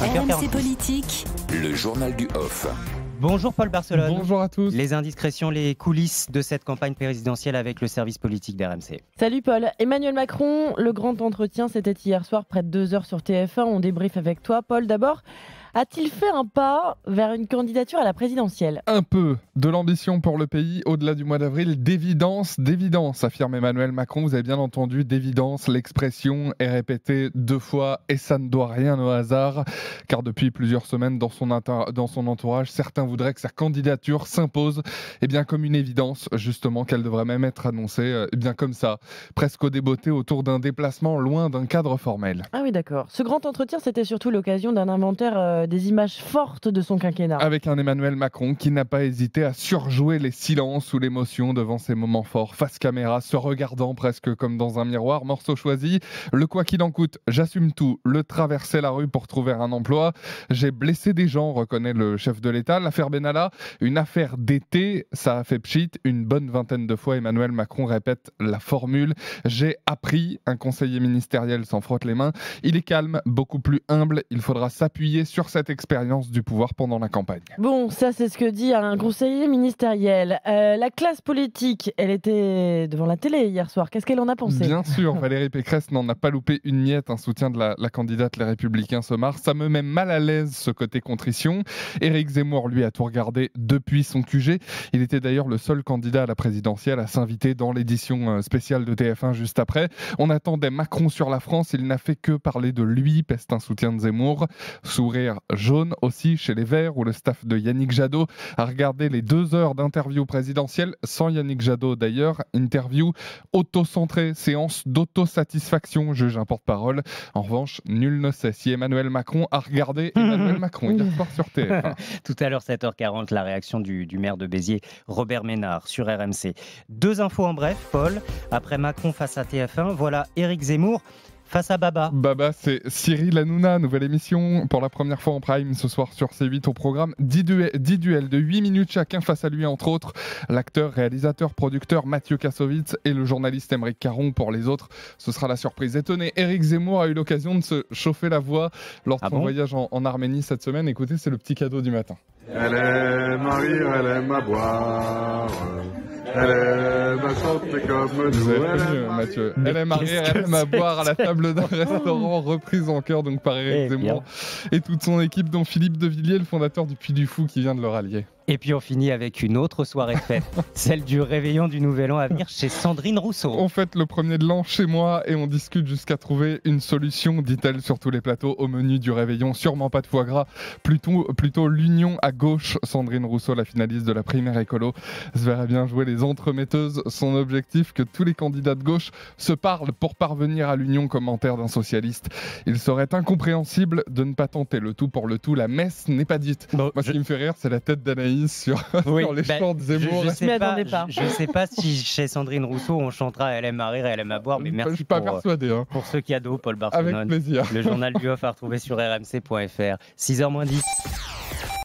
RMC Politique, le journal du off. Bonjour Paul Barcelone. Bonjour à tous. Les indiscrétions, les coulisses de cette campagne présidentielle avec le service politique d'RMC. Salut Paul. Emmanuel Macron, le grand entretien, c'était hier soir, près de 2 heures sur TF1. On débriefe avec toi. Paul, d'abord, a-t-il fait un pas vers une candidature à la présidentielle ? Un peu de l'ambition pour le pays au-delà du mois d'avril, d'évidence, affirme Emmanuel Macron. Vous avez bien entendu, d'évidence, l'expression est répétée 2 fois et ça ne doit rien au hasard, car depuis plusieurs semaines dans son entourage, certains voudraient que sa candidature s'impose, et bien comme une évidence, justement, qu'elle devrait même être annoncée, et bien comme ça, presque au débeauté autour d'un déplacement loin d'un cadre formel. Ah oui, d'accord. Ce grand entretien, c'était surtout l'occasion d'un inventaire des images fortes de son quinquennat. Avec un Emmanuel Macron qui n'a pas hésité à surjouer les silences ou l'émotion devant ces moments forts, face caméra, se regardant presque comme dans un miroir. Morceau choisi, le quoi qu'il en coûte, j'assume tout, le traverser la rue pour trouver un emploi. J'ai blessé des gens, reconnaît le chef de l'État. L'affaire Benalla, une affaire d'été, ça a fait pchit. Une bonne vingtaine de fois, Emmanuel Macron répète la formule. J'ai appris, un conseiller ministériel s'en frotte les mains. Il est calme, beaucoup plus humble. Il faudra s'appuyer sur cette expérience du pouvoir pendant la campagne. Bon, ça c'est ce que dit un conseiller ministériel. La classe politique, elle était devant la télé hier soir. Qu'est-ce qu'elle en a pensé ? Bien sûr, Valérie Pécresse n'en a pas loupé une miette. Un soutien de la candidate Les Républicains ce mars. Ça me met mal à l'aise ce côté contrition. Éric Zemmour, lui, a tout regardé depuis son QG. Il était d'ailleurs le seul candidat à la présidentielle à s'inviter dans l'édition spéciale de TF1 juste après. On attendait Macron sur la France. Il n'a fait que parler de lui, peste un soutien de Zemmour. Sourire jaune aussi chez les Verts, où le staff de Yannick Jadot a regardé les 2 heures d'interview présidentielle, sans Yannick Jadot d'ailleurs. Interview auto-centrée, séance d'autosatisfaction, juge un porte-parole. En revanche, nul ne sait si Emmanuel Macron a regardé Emmanuel Macron hier soir sur TF1. Tout à l'heure, 7h40, la réaction du maire de Béziers, Robert Ménard, sur RMC. 2 infos en bref, Paul. Après Macron face à TF1, voilà Éric Zemmour face à Baba. Baba, c'est Cyril Hanouna, nouvelle émission pour la première fois en prime ce soir sur C8 au programme. 10 duels de 8 minutes chacun face à lui, entre autres l'acteur, réalisateur, producteur Mathieu Kassovitz et le journaliste Aymeric Caron. Pour les autres, ce sera la surprise étonnée. Éric Zemmour a eu l'occasion de se chauffer la voix lors de son voyage en Arménie cette semaine. Écoutez, c'est le petit cadeau du matin. Elle aime à rire, elle aime à boire. Elle aime à chanter comme nous. Vous avez prévenu, Mathieu. Elle aime à rire, elle aime à boire à la table d'un restaurant, reprise en chœur donc par Éric Zemmour et toute son équipe, dont Philippe de Villiers, le fondateur du Puy du Fou, qui vient de le rallier. Et puis on finit avec une autre soirée fête, celle du réveillon du Nouvel An à venir chez Sandrine Rousseau. On fête le 1er de l'an chez moi et on discute jusqu'à trouver une solution, dit-elle sur tous les plateaux, au menu du réveillon. Sûrement pas de foie gras, plutôt l'union à gauche. Sandrine Rousseau, la finaliste de la primaire écolo, se verrait bien jouer les entremetteuses. Son objectif, que tous les candidats de gauche se parlent pour parvenir à l'union, commentaire d'un socialiste. Il serait incompréhensible de ne pas tenter le tout pour le tout. La messe n'est pas dite. Bon, moi, ce qui me fait rire, c'est la tête d'Anaïs sur les chants de Zemmour. Je ne sais pas si chez Sandrine Rousseau on chantera Elle aime à rire, elle aime à boire, mais merci pour ce cadeau, Paul Barcelone. Avec plaisir. Le journal du off à retrouver sur rmc.fr. 6h moins 10.